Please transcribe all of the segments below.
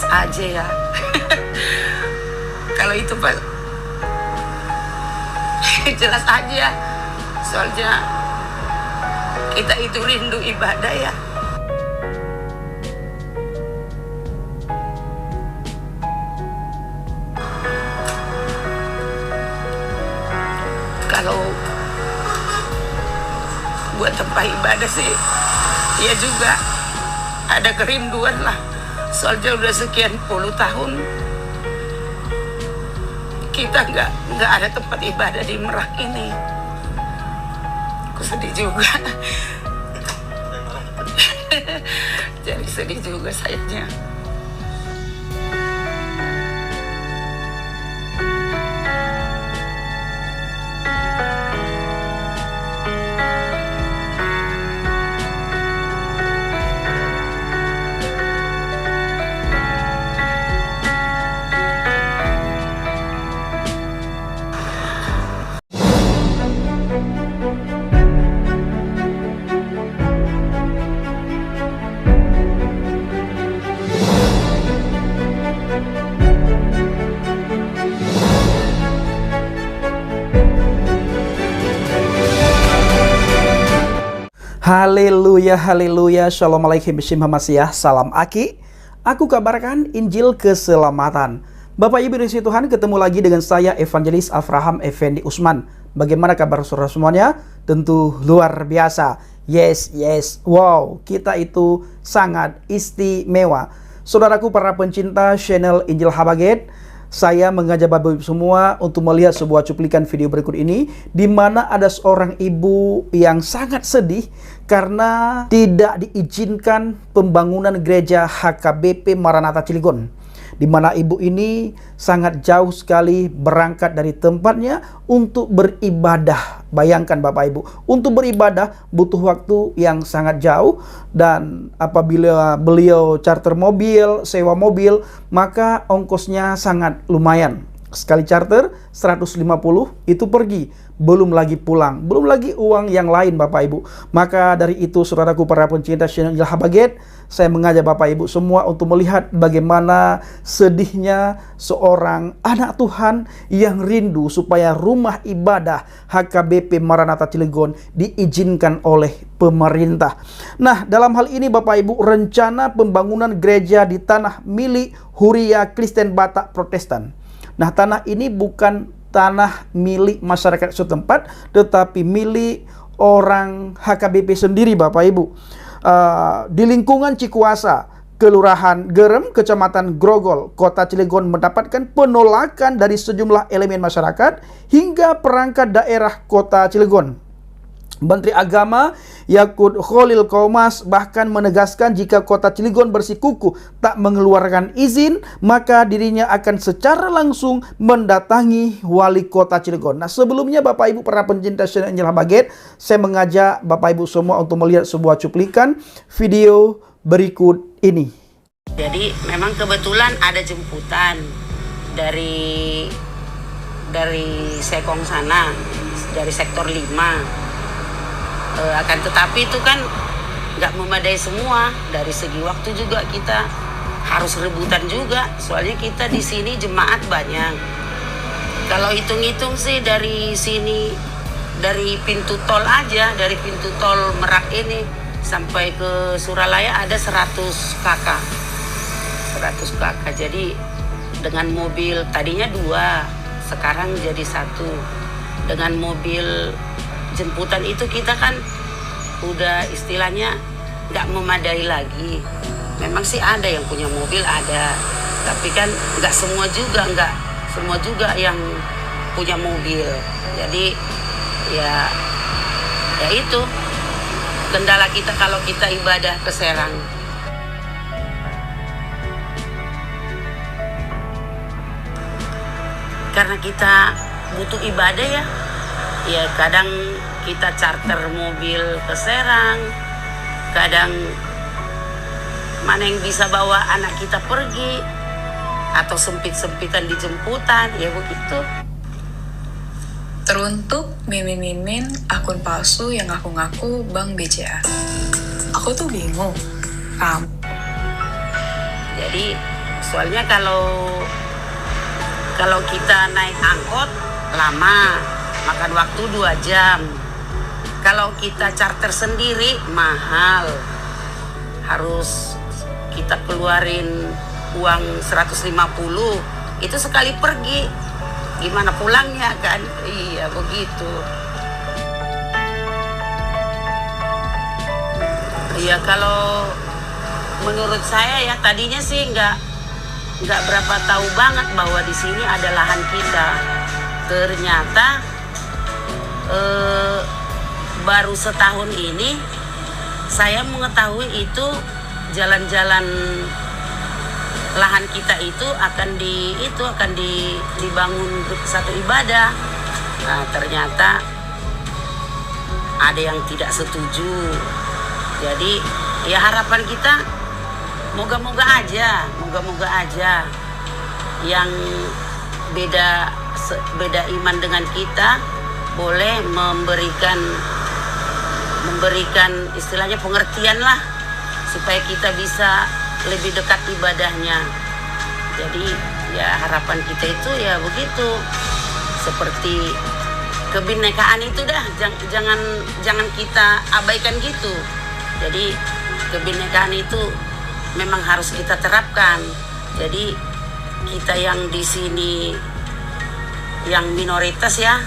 aja ya. Kalau itu Pak, jelas aja. Soalnya kita itu rindu ibadah ya. Kalau buat tempat ibadah sih, ya juga ada kerinduan lah. Soalnya udah sekian puluh tahun kita nggak ada tempat ibadah di Merak ini. Aku sedih juga. Jadi sedih juga sayangnya. Haleluya, haleluya, shalom alaikum, bismillahirrahmanirrahim, salam Aki. Aku kabarkan Injil keselamatan. Bapak Ibu di Tuhan, ketemu lagi dengan saya Evangelis Avraham Effendi Usman. Bagaimana kabar saudara semuanya? Tentu luar biasa. Yes, wow, kita itu sangat istimewa. Saudaraku para pencinta channel Injil Habaget, saya mengajak Bapak Ibu semua untuk melihat sebuah cuplikan video berikut ini, di mana ada seorang ibu yang sangat sedih karena tidak diizinkan pembangunan gereja HKBP Maranatha Cilegon, di mana ibu ini sangat jauh sekali berangkat dari tempatnya untuk beribadah. Bayangkan Bapak Ibu, untuk beribadah butuh waktu yang sangat jauh, dan apabila beliau charter mobil, sewa mobil, maka ongkosnya sangat lumayan. Sekali charter 150 itu pergi, belum lagi pulang, belum lagi uang yang lain Bapak Ibu. Maka dari itu saudaraku para pencinta channel Injil Habaget, saya mengajak Bapak Ibu semua untuk melihat bagaimana sedihnya seorang anak Tuhan yang rindu supaya rumah ibadah HKBP Maranatha Cilegon diizinkan oleh pemerintah. Nah, dalam hal ini Bapak Ibu, rencana pembangunan gereja di tanah milik Huria Kristen Batak Protestan. Nah, tanah ini bukan tanah milik masyarakat setempat, tetapi milik orang HKBP sendiri Bapak Ibu. Di lingkungan Cikuasa, Kelurahan Gerem, Kecamatan Grogol, Kota Cilegon mendapatkan penolakan dari sejumlah elemen masyarakat hingga perangkat daerah Kota Cilegon. Menteri Agama Yakut Khalil Qaumas bahkan menegaskan jika Kota Cilegon bersikukuh tak mengeluarkan izin, maka dirinya akan secara langsung mendatangi wali Kota Cilegon. Nah, sebelumnya Bapak Ibu para pencinta channel Injil Habaget, saya mengajak Bapak Ibu semua untuk melihat sebuah cuplikan video berikut ini. Jadi memang kebetulan ada jemputan dari Sekong sana, dari sektor 5. Akan tetapi itu kan nggak memadai semua. Dari segi waktu juga kita harus rebutan juga, soalnya kita di sini jemaat banyak. Kalau hitung-hitung sih dari sini, dari pintu tol aja, dari pintu tol Merak ini sampai ke Suralaya ada 100 kakak. 100 kakak. Jadi dengan mobil tadinya 2, sekarang jadi 1. Dengan mobil jemputan itu kita kan udah istilahnya nggak memadai lagi. Memang sih ada yang punya mobil, ada, tapi kan nggak semua juga yang punya mobil. Jadi ya itu kendala kita kalau kita ibadah ke Serang. Karena kita butuh ibadah ya kadang kita charter mobil ke Serang, kadang mana yang bisa bawa anak kita pergi, atau sempit-sempitan di jemputan, ya begitu. Teruntuk mimin-mimin akun palsu yang ngaku-ngaku Bank BCA. Aku tuh bingung. Jadi Soalnya kalau kita naik angkot lama, makan waktu 2 jam. Kalau kita charter sendiri mahal, harus kita keluarin uang 150 itu sekali pergi. Gimana pulangnya kan? Iya begitu. Iya, kalau menurut saya ya, tadinya sih nggak berapa tahu banget bahwa di sini ada lahan kita. Ternyata baru setahun ini saya mengetahui itu jalan-jalan lahan kita itu akan dibangun satu ibadah. Nah, ternyata ada yang tidak setuju. Jadi ya harapan kita moga-moga aja yang beda iman dengan kita boleh memberikan istilahnya pengertian lah, supaya kita bisa lebih dekat ibadahnya. Jadi ya harapan kita itu ya begitu, seperti kebinekaan itu dah, jangan kita abaikan gitu. Jadi kebinekaan itu memang harus kita terapkan. Jadi kita yang di sini yang minoritas ya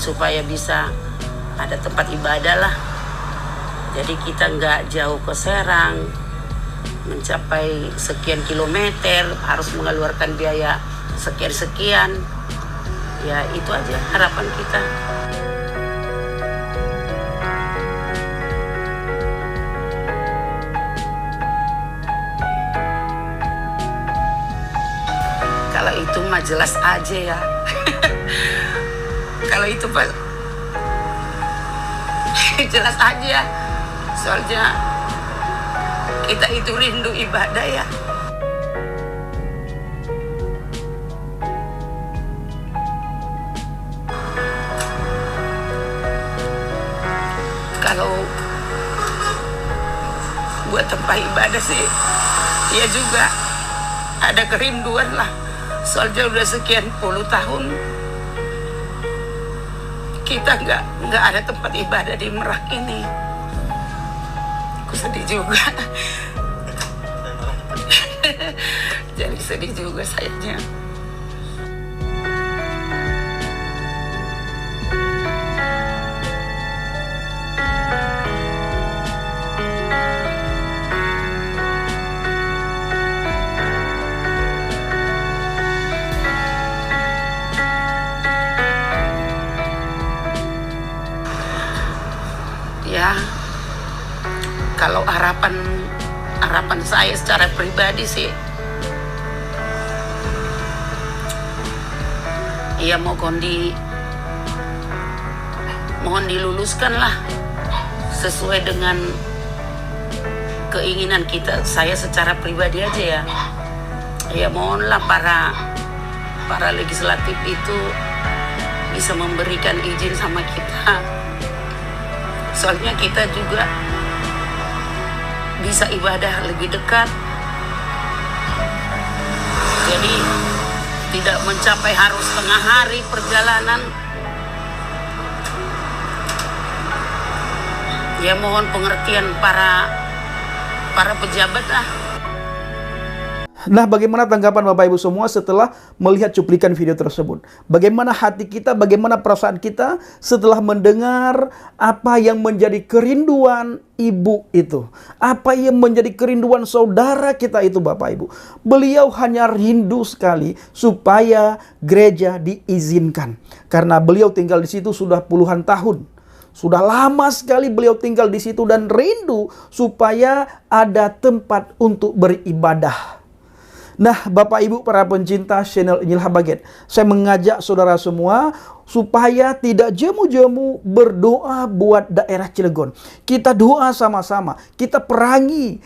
supaya bisa ada tempat ibadah lah. Jadi kita nggak jauh ke Serang, mencapai sekian kilometer harus mengeluarkan biaya sekian. Ya itu aja harapan kita. Kalau itu mah jelas aja ya. Kalau itu Pak, jelas aja. Soalnya kita itu rindu ibadah ya. Kalau buat tempat ibadah sih, ya juga ada kerinduan lah. Soalnya udah sekian puluh tahun kita nggak ada tempat ibadah di Merak ini. Aku sedih juga. Jadi sedih juga sayangnya. Ya, kalau harapan saya secara pribadi sih, ya mohon diluluskan lah sesuai dengan keinginan kita. Saya secara pribadi aja ya, ya mohonlah para legislatif itu bisa memberikan izin sama kita. Soalnya kita juga bisa ibadah lebih dekat. Jadi tidak mencapai harus setengah hari perjalanan. Ya mohon pengertian para pejabat lah. Nah, bagaimana tanggapan Bapak Ibu semua setelah melihat cuplikan video tersebut? Bagaimana hati kita, bagaimana perasaan kita setelah mendengar apa yang menjadi kerinduan ibu itu? Apa yang menjadi kerinduan saudara kita itu, Bapak Ibu? Beliau hanya rindu sekali supaya gereja diizinkan. Karena beliau tinggal di situ sudah puluhan tahun. Sudah lama sekali beliau tinggal di situ dan rindu supaya ada tempat untuk beribadah. Nah, Bapak Ibu para pencinta channel Injil Habaget, saya mengajak saudara semua supaya tidak jemu-jemu berdoa buat daerah Cilegon. Kita doa sama-sama, kita perangi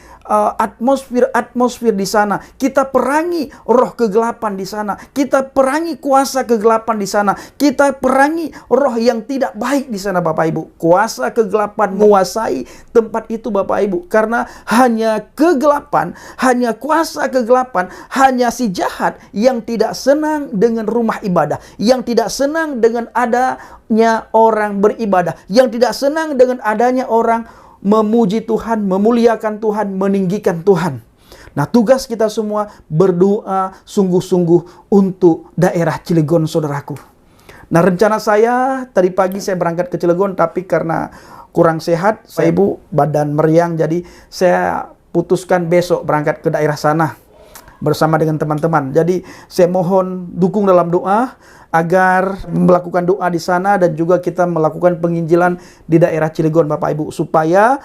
atmosfer di sana, kita perangi roh kegelapan di sana, kita perangi kuasa kegelapan di sana, kita perangi roh yang tidak baik di sana, Bapak Ibu. Kuasa kegelapan menguasai tempat itu, Bapak Ibu, karena hanya kegelapan, hanya kuasa kegelapan, hanya si jahat yang tidak senang dengan rumah ibadah, yang tidak senang dengan adanya orang beribadah, yang tidak senang dengan adanya orang memuji Tuhan, memuliakan Tuhan, meninggikan Tuhan. Nah, tugas kita semua berdoa sungguh-sungguh untuk daerah Cilegon, saudaraku. Nah, rencana saya tadi pagi saya berangkat ke Cilegon, tapi karena kurang sehat, saya ibu badan meriang, jadi saya putuskan besok berangkat ke daerah sana bersama dengan teman-teman. Jadi saya mohon dukung dalam doa agar melakukan doa di sana dan juga kita melakukan penginjilan di daerah Cilegon, Bapak Ibu, supaya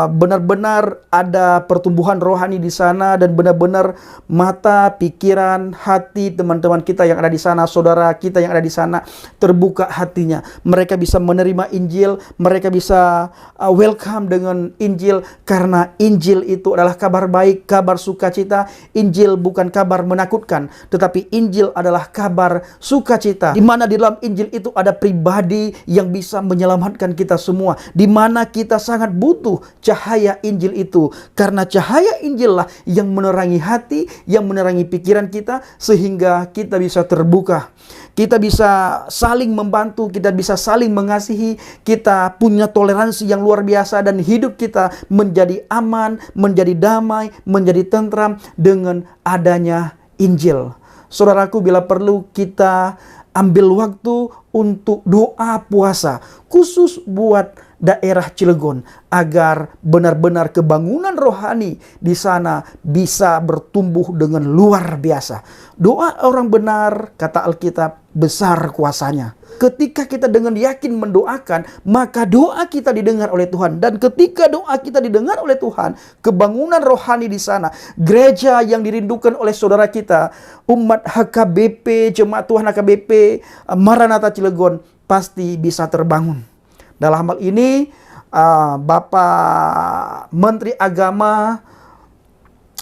benar-benar ada pertumbuhan rohani di sana dan benar-benar mata, pikiran, hati teman-teman kita yang ada di sana, saudara kita yang ada di sana terbuka hatinya. Mereka bisa menerima Injil, mereka bisa welcome dengan Injil, karena Injil itu adalah kabar baik, kabar sukacita. Injil bukan kabar menakutkan, tetapi Injil adalah kabar sukacita, di mana di dalam Injil itu ada pribadi yang bisa menyelamatkan kita semua, di mana kita sangat butuh cahaya Injil itu, karena cahaya Injil lah yang menerangi hati, yang menerangi pikiran kita, sehingga kita bisa terbuka, kita bisa saling membantu, kita bisa saling mengasihi, kita punya toleransi yang luar biasa, dan hidup kita menjadi aman, menjadi damai, menjadi tentram dengan adanya Injil. Saudaraku, bila perlu kita ambil waktu untuk doa puasa khusus buat daerah Cilegon, agar benar-benar kebangunan rohani di sana bisa bertumbuh dengan luar biasa. Doa orang benar, kata Alkitab, besar kuasanya. Ketika kita dengan yakin mendoakan, maka doa kita didengar oleh Tuhan. Dan ketika doa kita didengar oleh Tuhan, kebangunan rohani di sana, gereja yang dirindukan oleh saudara kita, umat HKBP, Jemaat Tuhan HKBP, Maranatha Cilegon, pasti bisa terbangun. Dalam hal ini, Bapak Menteri Agama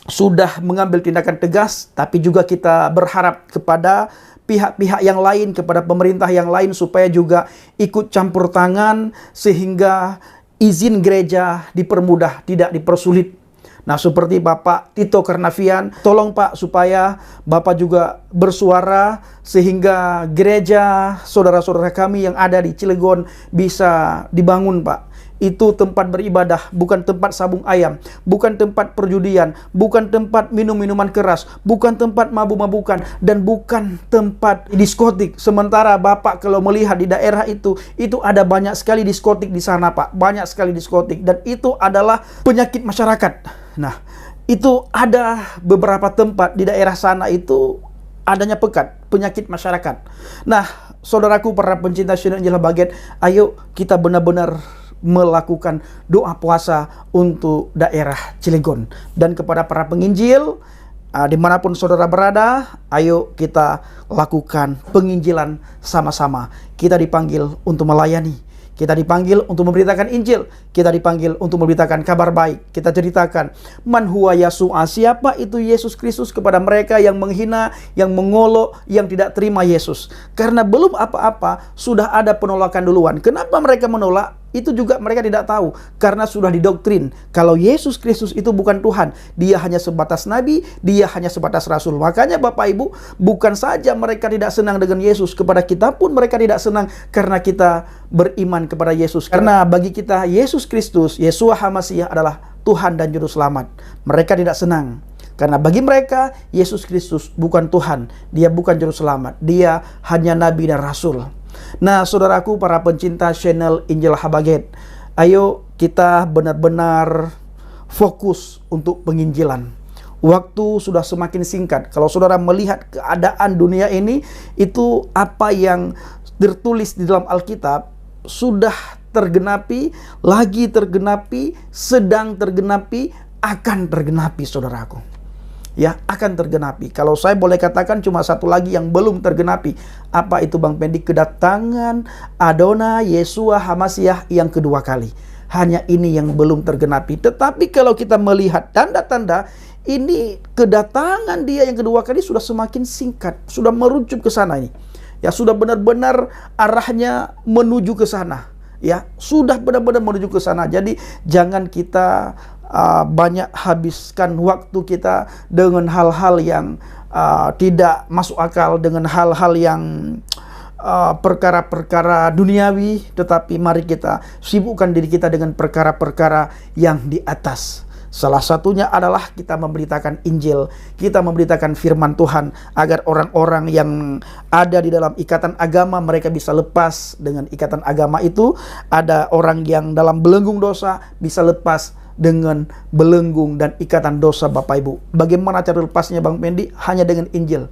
sudah mengambil tindakan tegas, tapi juga kita berharap kepada pihak-pihak yang lain, kepada pemerintah yang lain, supaya juga ikut campur tangan, sehingga izin gereja dipermudah, tidak dipersulit. Nah, seperti Bapak Tito Karnavian, tolong Pak, supaya Bapak juga bersuara sehingga gereja saudara-saudara kami yang ada di Cilegon bisa dibangun, Pak. Itu tempat beribadah, bukan tempat sabung ayam, bukan tempat perjudian, bukan tempat minum-minuman keras, bukan tempat mabuk-mabukan, dan bukan tempat diskotik. Sementara Bapak kalau melihat di daerah itu ada banyak sekali diskotik di sana, Pak. Banyak sekali diskotik, dan itu adalah penyakit masyarakat. Nah, itu ada beberapa tempat di daerah sana itu adanya penyakit masyarakat. Nah, saudaraku, para pencinta channel Injil Habaget, ayo kita benar-benar melakukan doa puasa untuk daerah Cilegon. Dan kepada para penginjil, dimanapun saudara berada, ayo kita lakukan penginjilan sama-sama. Kita dipanggil untuk melayani, kita dipanggil untuk memberitakan Injil, kita dipanggil untuk memberitakan kabar baik. Kita ceritakan man huwa Yasua, siapa itu Yesus Kristus, kepada mereka yang menghina, yang mengolok, yang tidak terima Yesus. Karena belum apa-apa sudah ada penolakan duluan. Kenapa mereka menolak? Itu juga mereka tidak tahu, karena sudah didoktrin kalau Yesus Kristus itu bukan Tuhan. Dia hanya sebatas nabi, dia hanya sebatas rasul. Makanya Bapak Ibu, bukan saja mereka tidak senang dengan Yesus, kepada kita pun mereka tidak senang karena kita beriman kepada Yesus. Karena bagi kita Yesus Kristus, Yeshua HaMasiah adalah Tuhan dan Juru Selamat. Mereka tidak senang karena bagi mereka Yesus Kristus bukan Tuhan, dia bukan Juru Selamat, dia hanya nabi dan rasul. Nah, saudaraku, para pencinta channel Injil Habaget, ayo kita benar-benar fokus untuk penginjilan. Waktu sudah semakin singkat. Kalau saudara melihat keadaan dunia ini, itu apa yang tertulis di dalam Alkitab sudah tergenapi, lagi tergenapi, sedang tergenapi, akan tergenapi, saudaraku. ya akan tergenapi. Kalau saya boleh katakan cuma satu lagi yang belum tergenapi. Apa itu Bang Pendi? Kedatangan Adonai Yeshua HaMashiach yang kedua kali. Hanya ini yang belum tergenapi. Tetapi kalau kita melihat tanda-tanda, ini kedatangan dia yang kedua kali sudah semakin singkat, sudah merujuk ke sana ini. Ya, sudah benar-benar arahnya menuju ke sana. Ya, sudah benar-benar menuju ke sana. Jadi jangan kita banyak habiskan waktu kita dengan hal-hal yang tidak masuk akal, dengan hal-hal yang perkara-perkara duniawi, tetapi mari kita sibukkan diri kita dengan perkara-perkara yang di atas. Salah satunya adalah kita memberitakan Injil, kita memberitakan firman Tuhan, agar orang-orang yang ada di dalam ikatan agama mereka bisa lepas dengan ikatan agama itu. Ada orang yang dalam belenggung dosa bisa lepas dengan belenggung dan ikatan dosa Bapak Ibu. Bagaimana cara lepasnya Bang Pendi? Hanya dengan Injil.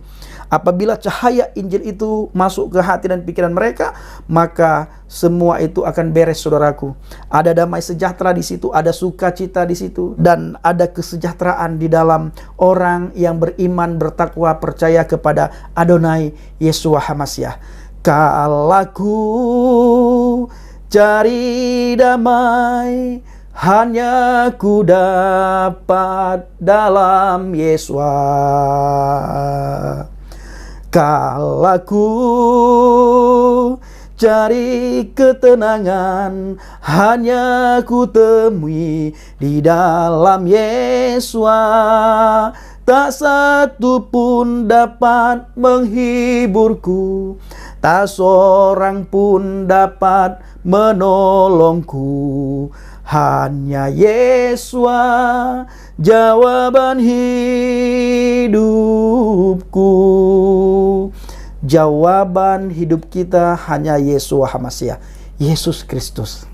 Apabila cahaya Injil itu masuk ke hati dan pikiran mereka, maka semua itu akan beres, saudaraku. Ada damai sejahtera di situ, ada sukacita di situ, dan ada kesejahteraan di dalam orang yang beriman, bertakwa, percaya kepada Adonai Yeshua HaMashiach. Kalaku cari damai, hanya ku dapat dalam Yeshua. Kalaku cari ketenangan, hanya ku temui di dalam Yeshua. Tak satu pun dapat menghiburku, tak seorang pun dapat menolongku. Hanya Yeshua jawaban hidupku. Jawaban hidup kita hanya Yeshua HaMashiach, Yesus Kristus.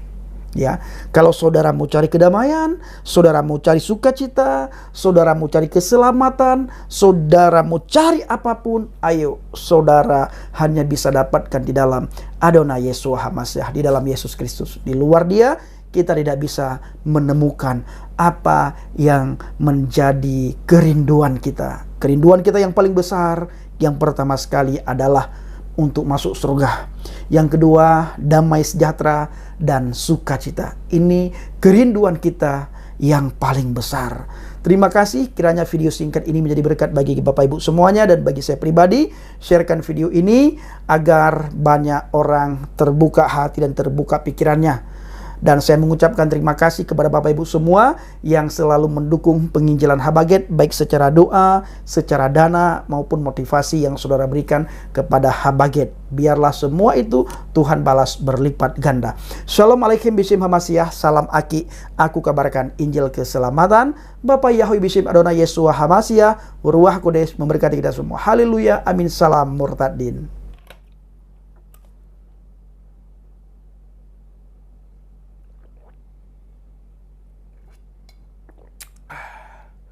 Ya, kalau saudara mau cari kedamaian, saudara mau cari sukacita, saudara mau cari keselamatan, saudara mau cari apapun, ayo saudara hanya bisa dapatkan di dalam Adonai Yeshua HaMashiach, di dalam Yesus Kristus. Di luar dia kita tidak bisa menemukan apa yang menjadi kerinduan kita. Kerinduan kita yang paling besar, yang pertama sekali adalah untuk masuk surga. Yang kedua, damai sejahtera dan sukacita. Ini kerinduan kita yang paling besar. Terima kasih, kiranya video singkat ini menjadi berkat bagi Bapak Ibu semuanya dan bagi saya pribadi. Sharekan video ini agar banyak orang terbuka hati dan terbuka pikirannya. Dan saya mengucapkan terima kasih kepada Bapak Ibu semua yang selalu mendukung penginjilan Habaget, baik secara doa, secara dana, maupun motivasi yang saudara berikan kepada Habaget. Biarlah semua itu Tuhan balas berlipat ganda. Shalom alaikum bishim HaMashiach, salam Aki. Aku kabarkan Injil keselamatan. Bapak Yahweh bishim Adonai Yeshua HaMashiach, Ruach Kudus memberkati kita semua. Haleluya, amin, salam murtadin.